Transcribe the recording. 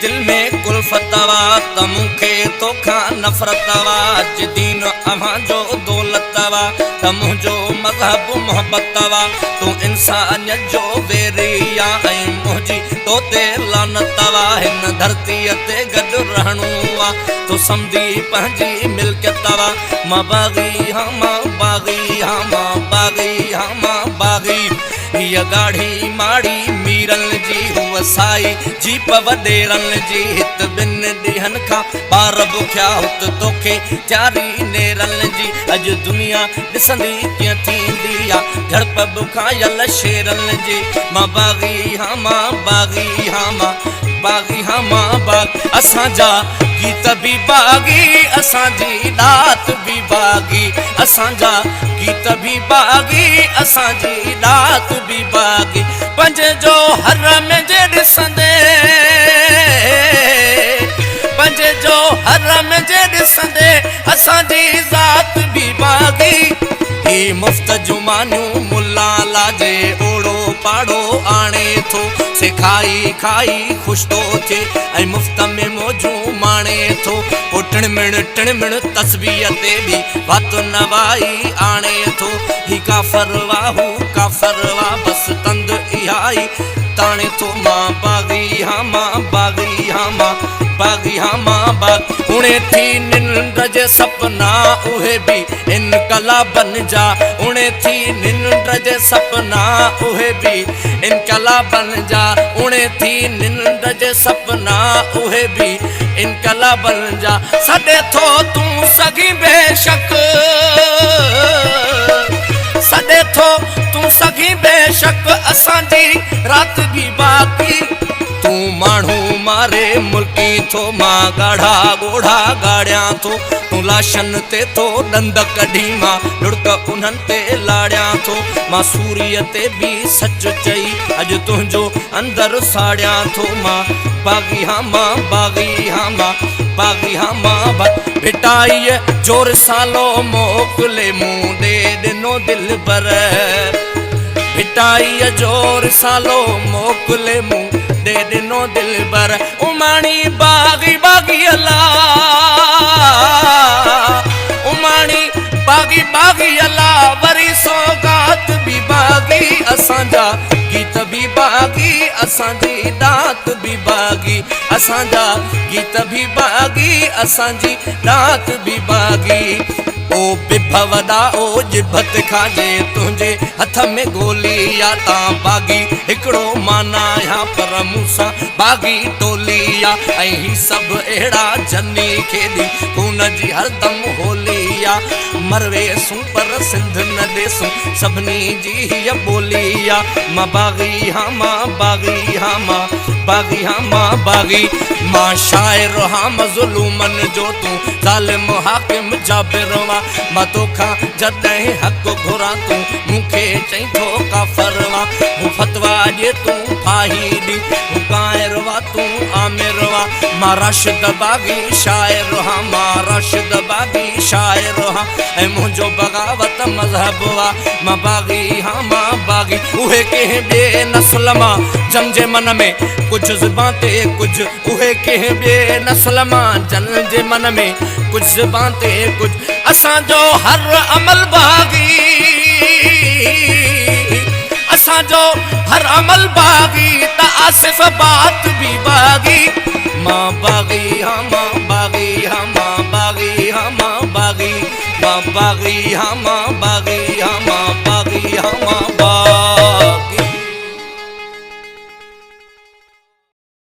दिल में कुल्फत वा त मूंखे तोखां नफ़रत वा अज दीन अव्हां जो दौलत वा त मुंहिंजो मज़हब मोहब्बत वा तूं इंसानियत जो वेरिया ऐं मुंहिंजी तो ते लानत वा हिन धरतीअ ते गॾु रहणो वा तो सम्झी पंहिंजी मिल्कियत वा मां बाग़ी हाँ मां बाग़ी हाँ मां बाग़ी हाँ मां बाग़ी हीअ गाढ़ी माड़ी मीरल जी हुअ साई जीप वॾेरल जी हित ॿिनि ॾींहंनि खां ॿार बुखिया हुत तोखे त्यारी नेरल जी अॼु दुनिया ॾिसंदी कीअं थींदी आहे झड़प बुखायल शेरल जी मां बाग़ी हाँ मां बाग़ी हाँ मां बाग़ी हाँ मां बाग़ असांजा गीत भी बाग़ी असांजी दात भी बाग़ी असांजा गीत भी बाग़ी असांजी दात भी बाग़ी पंहिंजे जो हर में जे ॾिसंदे पंहिंजे जो हर में जे ॾिसंदे असांजी ज़ात भी बाग़ी ही मुफ़्त जुमानियूं मुल्ला लाजे ओड़ो पाड़ो आणे थो सिखाई खाई ख़ुशि थो थिए ऐं मुफ़्त में मौजूं माणे थो पोइ टिणमिण तस्बीह ते बि वात नवाई आणे थो ही काफ़र वाह हू काफ़र वाह बसि तंद इहा ई ताणे थो मां बाग़ी हाँ मां बाग़ी हाँ मां बाग़ी हाँ मां बाग़ उणे थी निंड जे सपना उहे बि इनकलाबनि जा उणे थी निंड जे सपना उहे बि इनकलाबनि जा उणे थी निंड जे सपना उहे बि इनकलाबनि जा सॾे थो तूं सघी बेशक सॾे थो तूं सघी बेशक असांजी रात भी बाक़ी तूं माण्हू मारे मुल्की थो मां ॻाढ़ा ॻोढ़ा ॻाढ़ियां थो तूं लाशनि ते थो ॾंद कढी मां लुड़क उन्हनि ते लाड़ियां थो मां सूरीअ ते बि सच चई अॼु तुंहिंजो अंदरि साड़ियां थो मां बाग़ी हाँ मां बाग़ी हाँ मां बाग़ी हाँ मां भिटाईअ जो रिसालो मोकिले मूं ॾे ॾिनो दिलि पर भिटाईअ जो रिसालो मोकिले मूं ॾे ॾिनो दिलि पर उमाणी बाग़ी बाग़ी अला उमाणी बाग़ी बाग़ी अला वरी सौगात भी बाग़ी असांजा गीत भी बाग़ी असांजी दात भी बाग़ी असांजा गीत भी बाग़ी असांजी दात भी बाग़ी ओ बिभ वॾा ओ जिभत खाजे तुंहिंजे हथ में गोली या तां बाग़ी हिकिड़ो माना या पर मूंसां बाग़ी टोली या ऐं ही सभु अहिड़ा जनी खेॾी खून जी हरदम होली या मरवेसूं पर सिंध न ॾेसूं सभिनी जी हीअ ॿोली या मां बाग़ी हाँ मां बाग़ी हाँ मां बाग़ी हाँ मां बाग़ी मां शाइर हाँ मज़लूमनि जो तूं ज़ालिम हाकिम जाबिर मां तोखां जॾहिं हक़ घुरां तूं मूंखे चई थो काफ़र वा हू फतवा ॾिए तूं फाही ॾी हू काइर वा तूं आमिर वा मां राशिद बाग़ी शाइर हाँ मां राशिद बाग़ी शाइर हाँ ऐं मुंहिंजो बग़ावत मज़हब वा मां बाग़ी हाँ मां बाग़ी उहे कंहिं ॿिए नस्ल मां जंहिंजे मन में कुझु ज़ुबान ते कुझु उहे कंहिं ॿिए नस्ल मां जंहिंजे मन में कुझु ज़ुबान ते कुझु असांजो हर अमल बाग़ी असांजो हर अमल बाग़ी त आसिफ़ बात भी बाग़ी मां बाग़ी हाँ मां बाग़ी हाँ मां बाग़ी हाँ मां बाग़ी मां बाग़ी हाँ मां बाग़ी